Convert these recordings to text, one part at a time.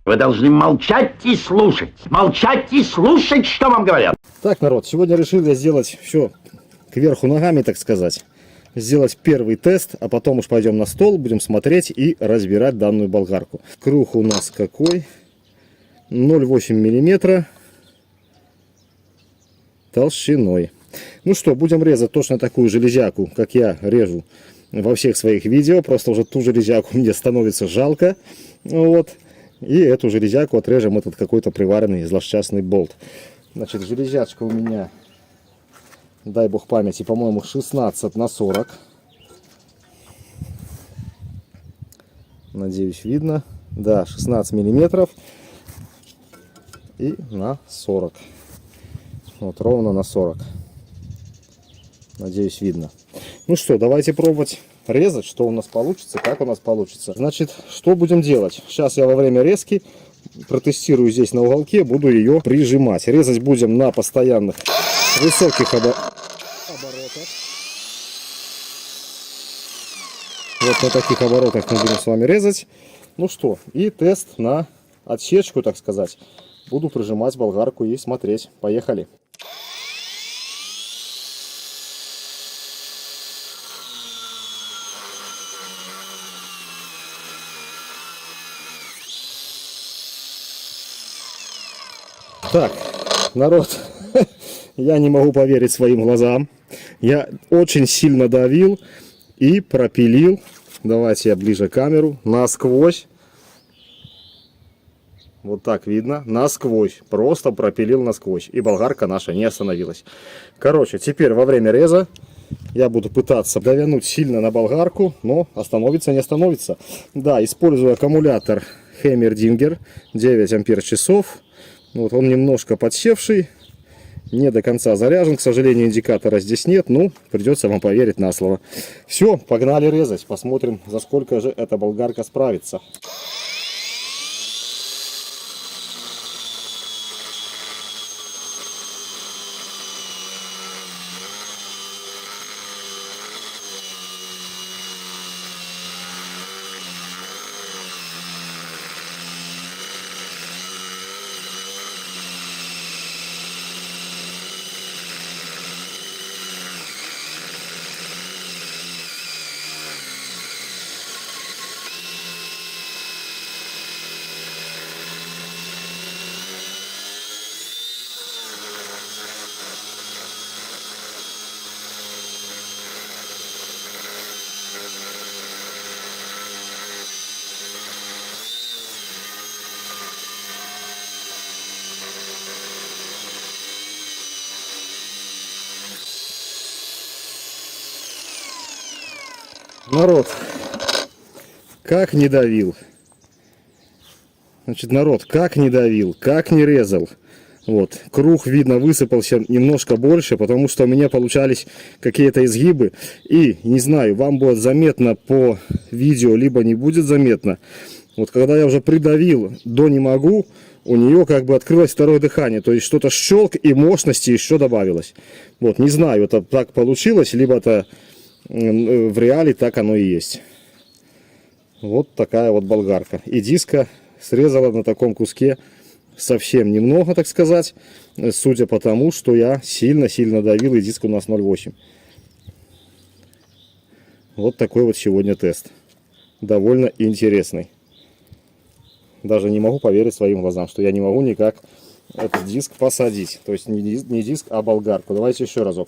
Вы должны молчать и слушать, что вам говорят. Так, народ, сегодня решил я сделать все кверху ногами, так сказать. Сделать первый тест, а потом уж пойдем на стол, будем смотреть и разбирать данную болгарку. Круг у нас какой? 0,8 миллиметра толщиной. Ну что, будем резать точно такую железяку, как я режу во всех своих видео. Просто уже ту железяку мне становится жалко. Вот. И эту железяку отрежем этот какой-то приваренный злосчастный болт. Значит, железячка у меня, дай бог памяти, по-моему, 16 на 40. Надеюсь, видно. Да, 16 миллиметров. И на 40. Вот, ровно на 40. Надеюсь, видно. Ну что, давайте пробовать резать, что у нас получится, как у нас получится. Значит, что будем делать? Сейчас я во время резки протестирую здесь на уголке, буду ее прижимать. Резать будем на постоянных высоких оборотах. Вот на таких оборотах мы будем с вами резать. Ну что, и тест на отсечку, так сказать. Буду прижимать болгарку и смотреть. Поехали. Так, народ, я не могу поверить своим глазам. Я очень сильно давил и пропилил, давайте я ближе камеру, насквозь. Вот так видно, насквозь, просто пропилил насквозь. И болгарка наша не остановилась. Короче, теперь во время реза я буду пытаться давянуть сильно на болгарку, но остановится не остановится. Да, использую аккумулятор Heimerdinger 9 ампер-часов. Вот он немножко подсевший, не до конца заряжен, к сожалению, индикатора здесь нет, ну, придется вам поверить на слово. Все, погнали резать, посмотрим, за сколько же эта болгарка справится. Народ, как не давил. Значит, народ, как не давил, как не резал. Вот, круг, видно, высыпался немножко больше, потому что у меня получались какие-то изгибы. И, не знаю, вам будет заметно по видео, либо не будет заметно. Вот, когда я уже придавил до не могу, у нее как бы открылось второе дыхание. То есть, что-то щелк и мощности еще добавилось. Вот, не знаю, это так получилось, либо это в реале так оно и есть. Вот такая вот болгарка. И диска срезала на таком куске совсем немного, так сказать. Судя по тому, что я сильно-сильно давил, и диск у нас 0,8. Вот такой вот сегодня тест. Довольно интересный. Даже не могу поверить своим глазам, что я не могу никак этот диск посадить. То есть не диск, а болгарку. Давайте еще разок.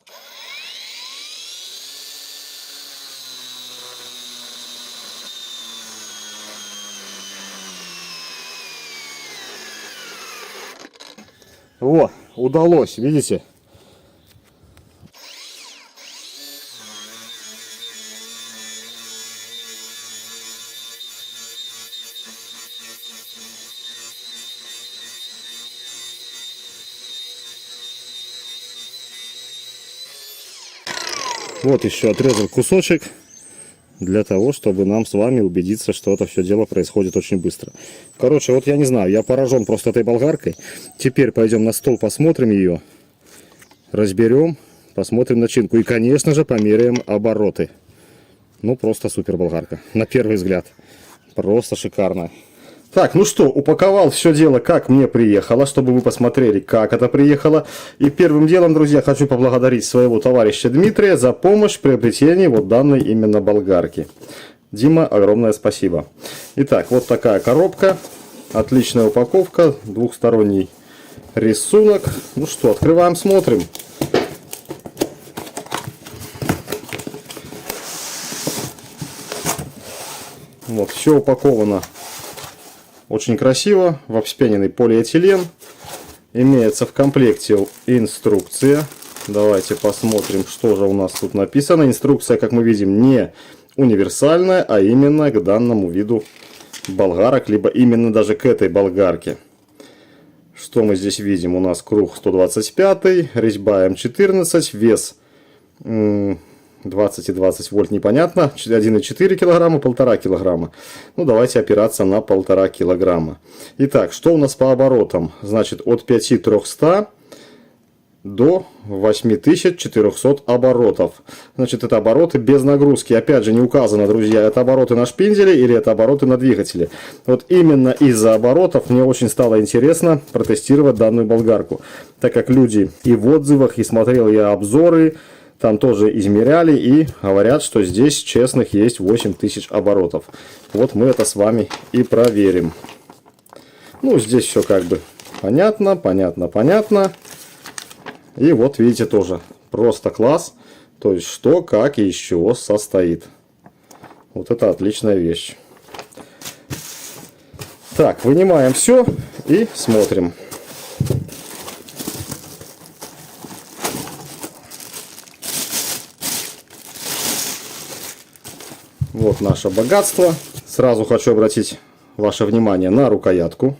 Во, удалось, видите? Вот еще отрезал кусочек для того, чтобы нам с вами убедиться, что это все дело происходит очень быстро. Короче, вот я не знаю, я поражен просто этой болгаркой. Теперь пойдем на стол, посмотрим ее, разберем, посмотрим начинку и, конечно же, померяем обороты. Ну, просто супер болгарка, на первый взгляд. Просто шикарно. Так, ну что, упаковал все дело, как мне приехало, чтобы вы посмотрели, как это приехало. И первым делом, друзья, хочу поблагодарить своего товарища Дмитрия за помощь в приобретении вот данной именно болгарки. Дима, огромное спасибо. Итак, вот такая коробка, отличная упаковка, двухсторонний рисунок. Ну что, открываем, смотрим. Вот, все упаковано очень красиво, в вспененный полиэтилен. Имеется в комплекте инструкция. Давайте посмотрим, что же у нас тут написано. Инструкция, как мы видим, не универсальная, а именно к данному виду болгарок, либо именно даже к этой болгарке. Что мы здесь видим? У нас круг 125, резьба М14, вес 20 и 20 вольт, непонятно, 1,4 килограмма, 1,5 килограмма. Ну, давайте опираться на 1,5 килограмма. Итак, что у нас по оборотам? Значит, от 5300 до 8400 оборотов. Значит, это обороты без нагрузки. Опять же, не указано, друзья, это обороты на шпинделе или это обороты на двигателе. Вот именно из-за оборотов мне очень стало интересно протестировать данную болгарку. Так как люди и в отзывах, и смотрел я обзоры, там тоже измеряли и говорят, что здесь честных есть 8000 оборотов. Вот мы это с вами и проверим. Ну, здесь все как бы понятно, понятно. И вот видите тоже, просто класс. То есть, что, как и из чего состоит. Вот это отличная вещь. Так, вынимаем все и смотрим. Вот наше богатство. Сразу хочу обратить ваше внимание на рукоятку.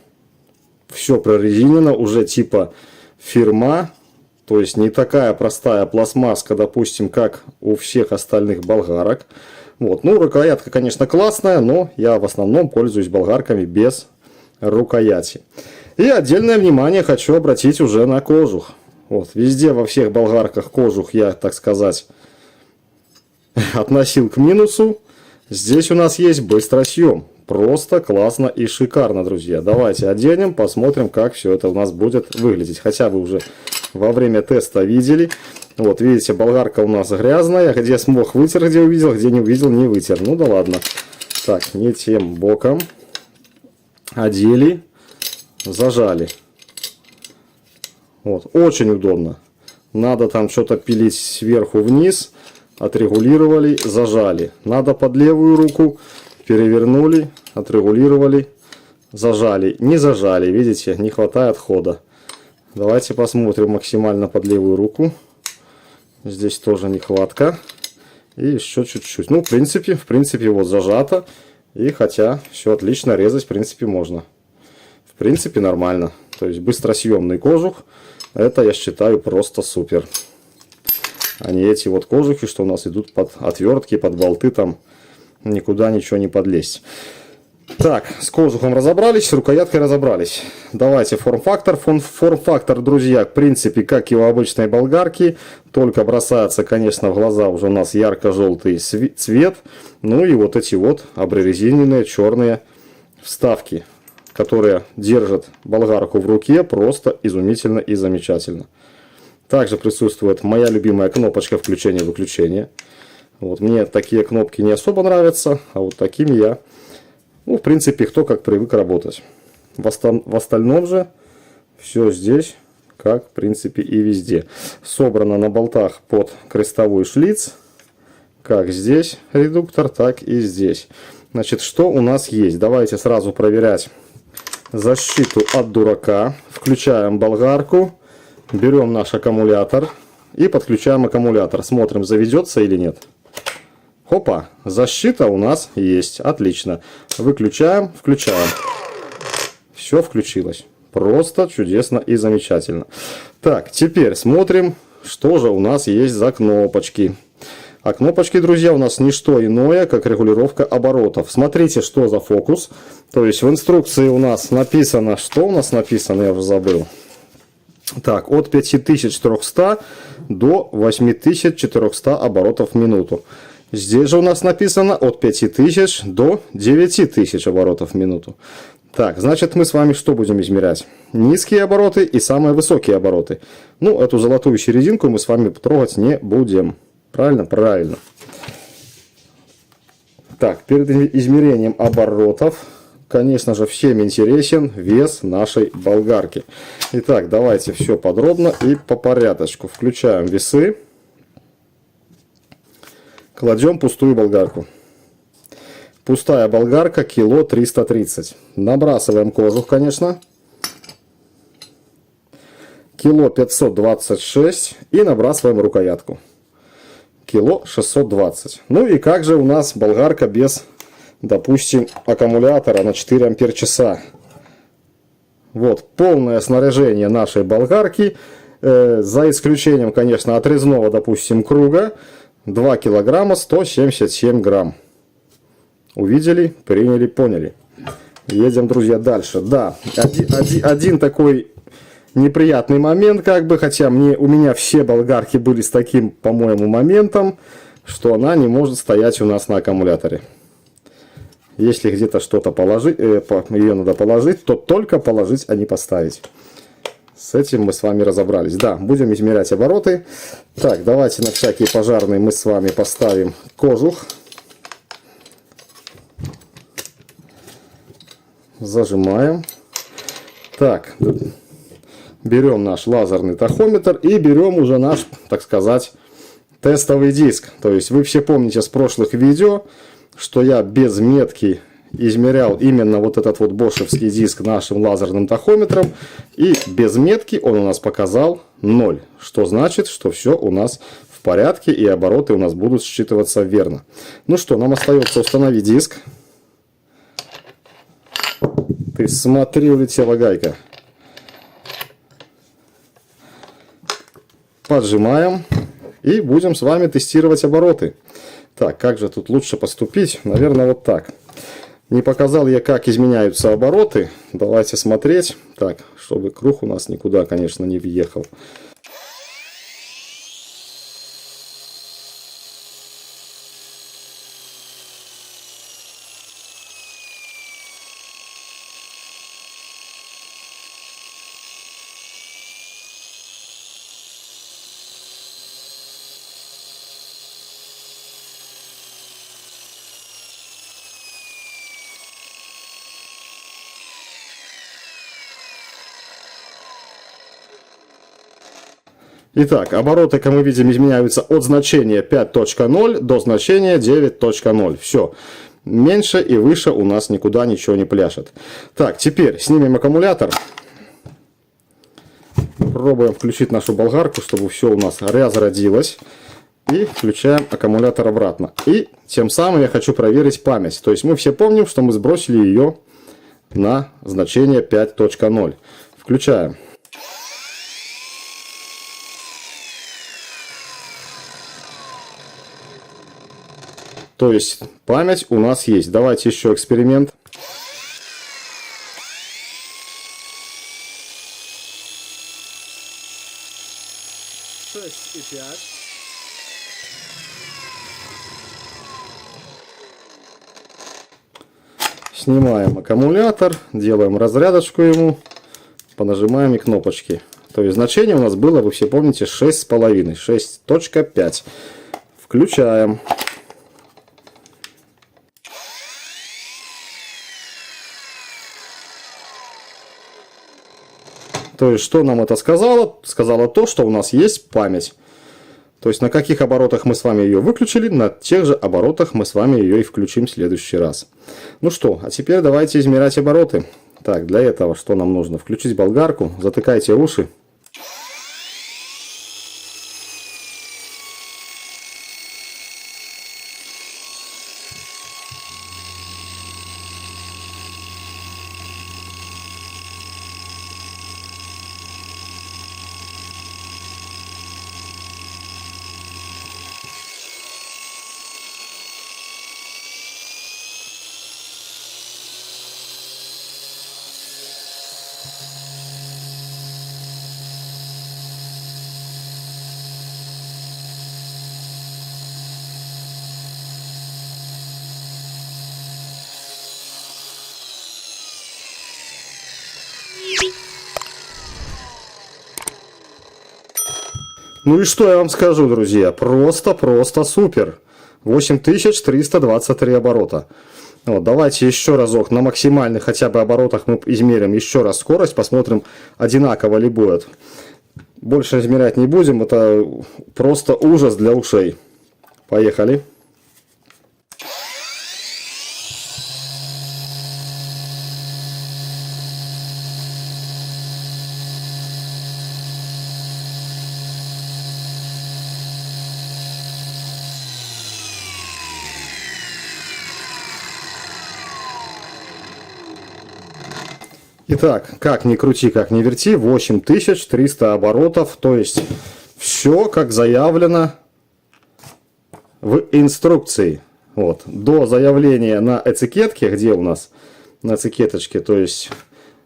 Все прорезинено, уже типа фирма. То есть не такая простая пластмасска, допустим, как у всех остальных болгарок. Вот. Ну, рукоятка, конечно, классная, но я в основном пользуюсь болгарками без рукояти. И отдельное внимание хочу обратить уже на кожух. Вот. Везде во всех болгарках кожух я, так сказать, относил к минусу. Здесь у нас есть быстросъем. Просто классно и шикарно, друзья. Давайте оденем, посмотрим, как все это у нас будет выглядеть. Хотя вы уже во время теста видели. Вот, видите, болгарка у нас грязная. Где смог, вытер, где увидел, где не увидел, не вытер. Ну да ладно. Так, не тем боком. Одели, зажали. Вот, очень удобно. Надо там что-то пилить сверху вниз. Отрегулировали, зажали. Надо под левую руку, перевернули, отрегулировали, зажали. Не зажали, видите, не хватает хода. Давайте посмотрим максимально под левую руку. Здесь тоже нехватка. И еще чуть-чуть. Ну, в принципе, вот зажато. И хотя все отлично, резать в принципе можно. В принципе, нормально. То есть быстросъемный кожух. Это, я считаю, просто супер. А не эти вот кожухи, что у нас идут под отвертки, под болты, там никуда ничего не подлезть. Так, с кожухом разобрались, с рукояткой разобрались. Давайте форм-фактор. Форм-фактор, друзья, в принципе, как и у обычной болгарки, только бросается, конечно, в глаза уже у нас ярко-желтый цвет. Ну и вот эти вот обрезиненные черные вставки, которые держат болгарку в руке просто изумительно и замечательно. Также присутствует моя любимая кнопочка включения-выключения. Вот, мне такие кнопки не особо нравятся, а вот такими я, ну, в принципе, кто как привык работать. В остальном же все здесь, как, в принципе, и везде. Собрано на болтах под крестовой шлиц, как здесь редуктор, так и здесь. Значит, что у нас есть? Давайте сразу проверять защиту от дурака. Включаем болгарку. Берем наш аккумулятор и подключаем аккумулятор. Смотрим, заведется или нет. Хопа, защита у нас есть. Отлично. Выключаем, включаем. Все включилось. Просто чудесно и замечательно. Так, теперь смотрим, что же у нас есть за кнопочки. А кнопочки, друзья, у нас не что иное, как регулировка оборотов. Смотрите, что за фокус. То есть в инструкции у нас написано, что у нас написано, я уже забыл. Так, от 5300 до 8400 оборотов в минуту. Здесь же у нас написано от 5000 до 9000 оборотов в минуту. Так, значит, мы с вами что будем измерять? Низкие обороты и самые высокие обороты. Ну, эту золотую серединку мы с вами трогать не будем. Правильно? Правильно. Так, перед измерением оборотов, конечно же, всем интересен вес нашей болгарки. Итак, давайте все подробно и по порядочку. Включаем весы. Кладем пустую болгарку. Пустая болгарка кило 330. Набрасываем кожух, конечно. Кило 526. И набрасываем рукоятку. Кило 620. Ну и как же у нас болгарка без, допустим, аккумулятора на 4 ампер-часа. Вот полное снаряжение нашей болгарки. За исключением, конечно, отрезного, допустим, круга. 2 килограмма 177 грамм. Увидели, приняли, поняли. Едем, друзья, дальше. Да, один такой неприятный момент, как бы, хотя у меня все болгарки были с таким, по-моему, моментом, что она не может стоять у нас на аккумуляторе. Если где-то что-то положить, ее надо положить, то только положить, а не поставить. С этим мы с вами разобрались. Да, будем измерять обороты. Так, давайте на всякий пожарный мы с вами поставим кожух. Зажимаем. Так, берем наш лазерный тахометр и берем уже наш, так сказать, тестовый диск. То есть вы все помните с прошлых видео, что я без метки измерял именно вот этот вот бошевский диск нашим лазерным тахометром. И без метки он у нас показал 0. Что значит, что все у нас в порядке и обороты у нас будут считываться верно. Ну что, нам остается установить диск. Ты смотри, улетела гайка. Поджимаем. И будем с вами тестировать обороты. Так, как же тут лучше поступить? Наверное, вот так. Не показал я, как изменяются обороты. Давайте смотреть. Так, чтобы круг у нас никуда, конечно, не въехал. Итак, обороты, как мы видим, изменяются от значения 5.0 до значения 9.0. Все. Меньше и выше у нас никуда ничего не пляшет. Так, теперь снимем аккумулятор. Пробуем включить нашу болгарку, чтобы все у нас разродилось. И включаем аккумулятор обратно. И тем самым я хочу проверить память. То есть мы все помним, что мы сбросили ее на значение 5.0. Включаем. То есть память у нас есть. Давайте еще эксперимент. Снимаем аккумулятор, делаем разрядочку ему, понажимаем и кнопочки. То есть значение у нас было, вы все помните, 6,5, 6.5. Включаем. То есть, что нам это сказало? Сказало то, что у нас есть память. То есть, на каких оборотах мы с вами ее выключили, на тех же оборотах мы с вами ее и включим в следующий раз. Ну что, а теперь давайте измерять обороты. Так, для этого что нам нужно? Включить болгарку, затыкайте уши. Ну и что я вам скажу, друзья, просто супер. 8323 оборота. Вот, давайте еще разок на максимальных хотя бы оборотах мы измерим еще раз скорость, посмотрим, одинаково ли будет. Больше измерять не будем, это просто ужас для ушей. Поехали. Итак, как ни крути, как ни верти, 8300 оборотов, то есть все как заявлено в инструкции. Вот. До заявления на этикетке, где у нас на этикеточке, то есть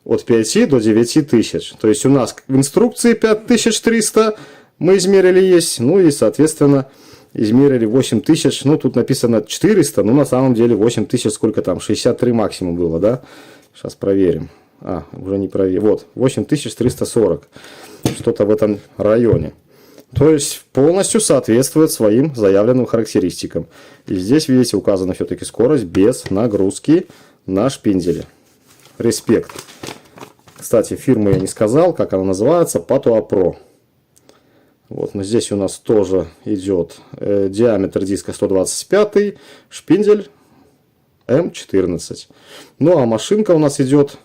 от 5 до 9000. То есть у нас в инструкции 5300 мы измерили есть, ну и соответственно измерили 8000, ну тут написано 400, но на самом деле 8000, сколько там, 63 максимум было, да? Сейчас проверим. Уже не проверил. Вот, 8340. Что-то в этом районе. То есть полностью соответствует своим заявленным характеристикам. И здесь, видите, указана все-таки скорость без нагрузки на шпинделе. Респект. Кстати, фирму я не сказал, как она называется. Patoa Pro. Вот, но здесь у нас тоже идет диаметр диска 125, шпиндель М14. Ну а машинка у нас идет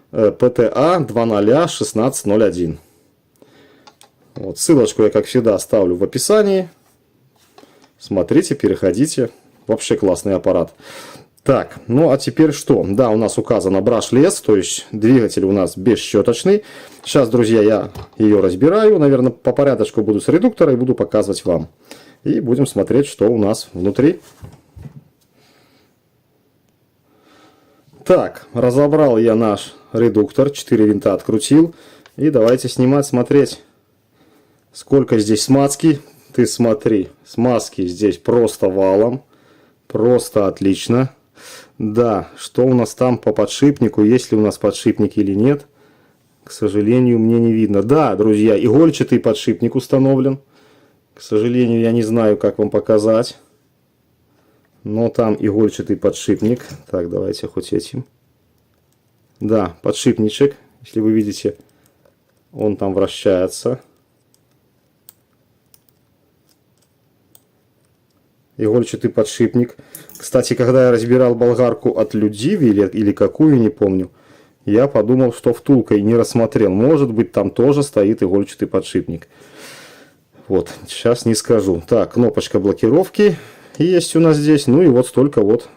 PTA 201601. Вот, ссылочку я, как всегда, оставлю в описании. Смотрите, переходите. Вообще классный аппарат. Так, ну а теперь что? Да, у нас указано брашлес, то есть двигатель у нас бесщеточный. Сейчас, друзья, я ее разбираю. Наверное, по порядочку буду с редуктора и буду показывать вам. И будем смотреть, что у нас внутри. Так, разобрал я наш редуктор, 4 винта открутил. И давайте снимать, смотреть, сколько здесь смазки. Ты смотри, смазки здесь просто валом. Просто отлично. Да, что у нас там по подшипнику, есть ли у нас подшипник или нет, к сожалению, мне не видно. Да, друзья, игольчатый подшипник установлен. К сожалению, я не знаю, как вам показать. Но там игольчатый подшипник. Так, давайте хоть этим. Да, подшипничек. Если вы видите, он там вращается. Игольчатый подшипник. Кстати, когда я разбирал болгарку от Людиви или какую, не помню, я подумал, что втулкой не рассмотрел. Может быть, там тоже стоит игольчатый подшипник. Вот, сейчас не скажу. Так, кнопочка блокировки есть у нас здесь. Ну и вот столько вот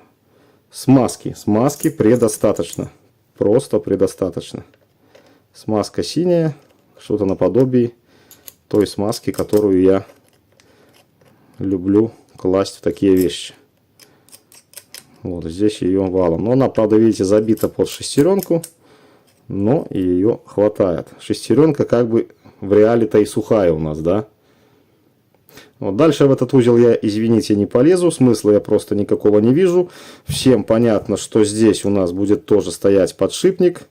смазки. Смазки предостаточно. Просто предостаточно. Смазка синяя. Что-то наподобие той смазки, которую я люблю класть в такие вещи. Вот здесь ее валом. Но она, правда, видите, забита под шестеренку. Но ее хватает. Шестеренка как бы в реале-то и сухая у нас, да? Вот дальше в этот узел я, извините, не полезу. Смысла я просто никакого не вижу. Всем понятно, что здесь у нас будет тоже стоять подшипник.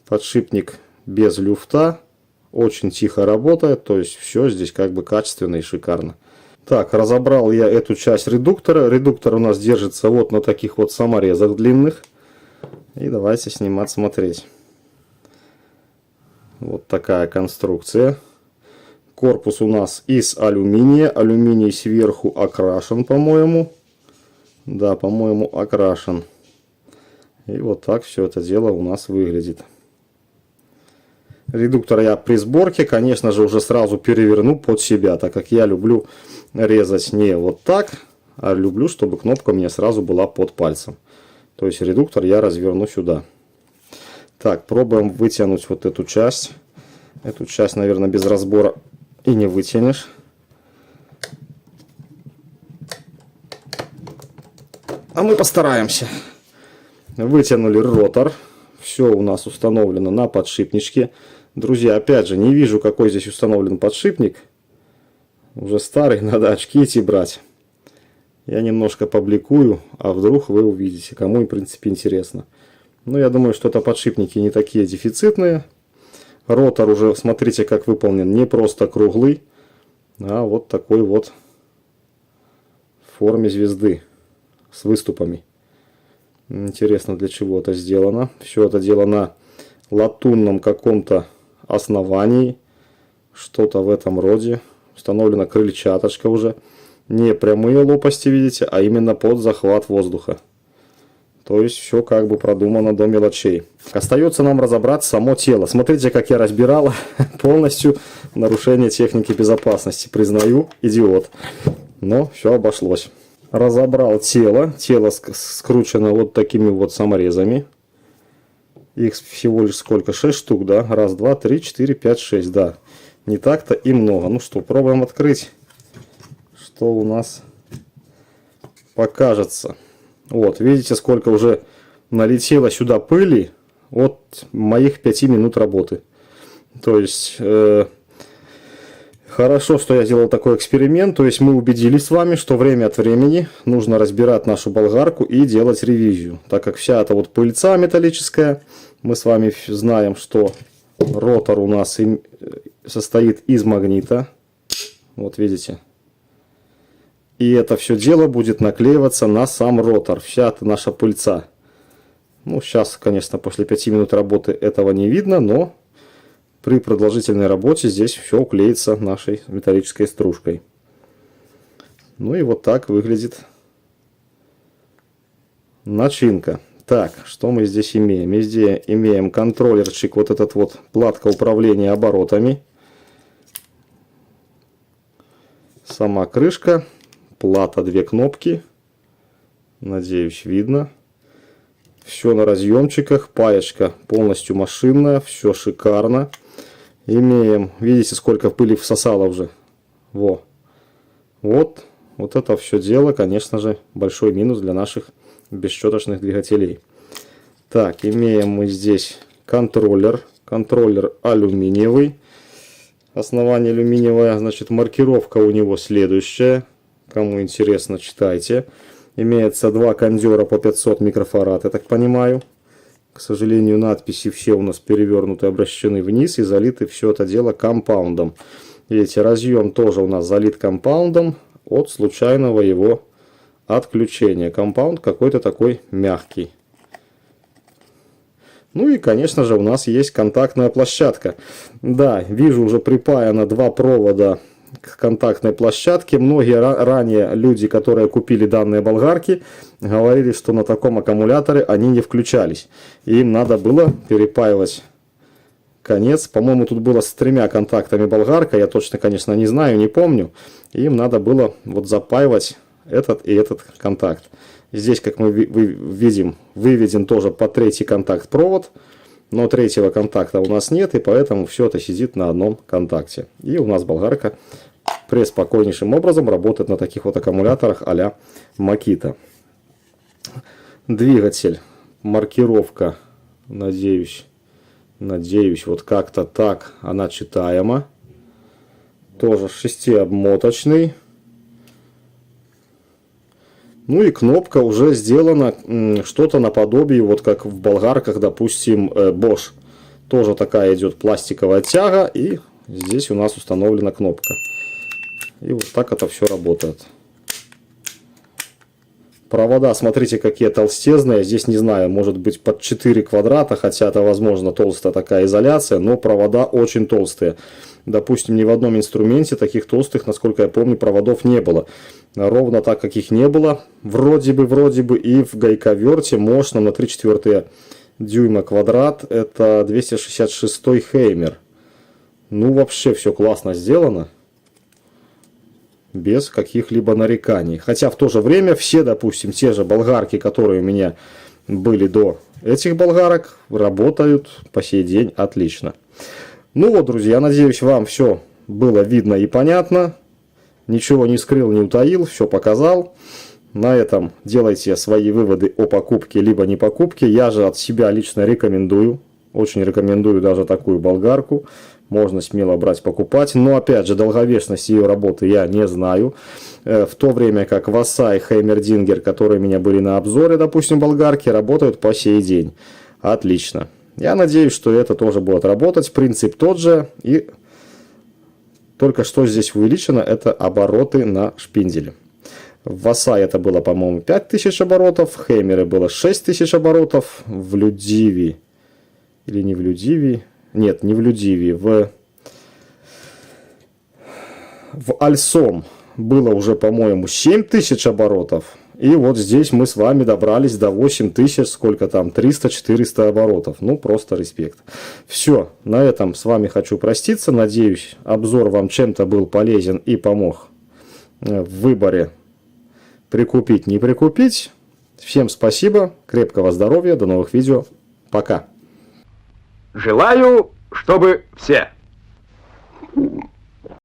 Подшипник без люфта. Очень тихо работает. То есть все здесь как бы качественно и шикарно. Так, разобрал я эту часть редуктора. Редуктор у нас держится вот на таких вот саморезах длинных. И давайте снимать, смотреть. Вот такая конструкция. Корпус у нас из алюминия. Алюминий сверху окрашен, по-моему. Да, по-моему, окрашен. И вот так все это дело у нас выглядит. Редуктор я при сборке, конечно же, уже сразу переверну под себя, так как я люблю резать не вот так, а люблю, чтобы кнопка у меня сразу была под пальцем. То есть редуктор я разверну сюда. Так, пробуем вытянуть вот эту часть. Эту часть, наверное, без разбора и не вытянешь. А мы постараемся. Вытянули ротор. Все у нас установлено на подшипничке. Друзья, опять же, не вижу, какой здесь установлен подшипник. Уже старый, надо очки идти брать. Я немножко побликую, а вдруг вы увидите, кому, в принципе, интересно. Но я думаю, что это подшипники не такие дефицитные. Ротор уже, смотрите, как выполнен, не просто круглый, а вот такой вот в форме звезды с выступами. Интересно, для чего это сделано. Все это дело на латунном каком-то основании. Что-то в этом роде. Установлена крыльчаточка уже. Не прямые лопасти, видите, а именно под захват воздуха. То есть все как бы продумано до мелочей. Остается нам разобрать само тело. Смотрите, как я разбирал. Полностью нарушение техники безопасности. Признаю, идиот. Но все обошлось. Разобрал тело. Тело скручено вот такими вот саморезами. Их всего лишь сколько? 6 штук, да? Раз, два, три, 4, 5, 6, да. Не так-то и много. Ну что, пробуем открыть. Что у нас покажется. Вот, видите, сколько уже налетело сюда пыли от моих 5 минут работы. То есть... Хорошо, что я сделал такой эксперимент, то есть мы убедились с вами, что время от времени нужно разбирать нашу болгарку и делать ревизию. Так как вся эта вот пыльца металлическая, мы с вами знаем, что ротор у нас состоит из магнита. Вот видите. И это все дело будет наклеиваться на сам ротор, вся эта наша пыльца. Ну, сейчас, конечно, после 5 минут работы этого не видно, но... При продолжительной работе здесь все уклеится нашей металлической стружкой. Ну и вот так выглядит начинка. Так, что мы здесь имеем? Везде имеем контроллерчик, вот этот вот платка управления оборотами. Сама крышка, плата, 2 кнопки. Надеюсь, видно. Все на разъемчиках, паечка полностью машинная, все шикарно. Имеем, видите, сколько пыли всосало уже. Вот это все дело, конечно же, большой минус для наших бесщеточных двигателей. Так, имеем мы здесь контроллер. Контроллер алюминиевый. Основание алюминиевое, значит, маркировка у него следующая. Кому интересно, читайте. Имеется 2 кондера по 500 микрофарад, я так понимаю. К сожалению, надписи все у нас перевернуты, обращены вниз и залиты все это дело компаундом. Видите, разъем тоже у нас залит компаундом от случайного его отключения. Компаунд какой-то такой мягкий. Ну и, конечно же, у нас есть контактная площадка. Да, вижу, уже припаяно 2 провода к контактной площадке. Многие ранее люди, которые купили данные болгарки, говорили, что на таком аккумуляторе они не включались. И им надо было перепаивать конец. По-моему, тут было с 3 контактами болгарка. Я точно, конечно, не знаю, не помню. Им надо было вот запаивать этот и этот контакт. Здесь, как мы видим, выведен тоже по 3-й контакт провод. Но 3-го контакта у нас нет, и поэтому все это сидит на одном контакте. И у нас болгарка преспокойнейшим образом работает на таких вот аккумуляторах а-ля Makita. Двигатель, маркировка, надеюсь, вот как-то так она читаема. Тоже 6-обмоточный. Ну и кнопка уже сделана что-то наподобие, вот как в болгарках, допустим, Bosch. Тоже такая идет пластиковая тяга, и здесь у нас установлена кнопка. И вот так это все работает. Провода, смотрите, какие толстезные. Здесь, не знаю, может быть под 4 квадрата, хотя это, возможно, толстая такая изоляция, но провода очень толстые. Допустим, ни в одном инструменте таких толстых, насколько я помню, проводов не было. Ровно так, как их не было, вроде бы, и в гайковерте мощном на 3/4 дюйма квадрат, это 266-й Хеймер. Ну, вообще все классно сделано, без каких-либо нареканий. Хотя в то же время все, допустим, те же болгарки, которые у меня были до этих болгарок, работают по сей день отлично. Ну вот, друзья, надеюсь, вам все было видно и понятно. Ничего не скрыл, не утаил, все показал. На этом делайте свои выводы о покупке либо не покупке. Я же от себя лично рекомендую. Очень рекомендую даже такую болгарку. Можно смело брать, покупать. Но опять же, долговечность ее работы я не знаю. В то время как Васай, Heimerdinger, которые у меня были на обзоре, допустим, болгарки, работают по сей день. Отлично. Я надеюсь, что это тоже будет работать. Принцип тот же. И Только что здесь увеличено, это обороты на шпинделе. В Васай это было, по-моему, 5000 оборотов, в Хэмере было 6000 оборотов, в Людиве, или не в Людиве, нет, не в Людиве, в Альсом было уже, по-моему, 7000 оборотов. И вот здесь мы с вами добрались до 8000, сколько там, 300-400 оборотов. Ну, просто респект. Все, на этом с вами хочу проститься. Надеюсь, обзор вам чем-то был полезен и помог в выборе прикупить, не прикупить. Всем спасибо, крепкого здоровья, до новых видео. Пока. Желаю, чтобы все.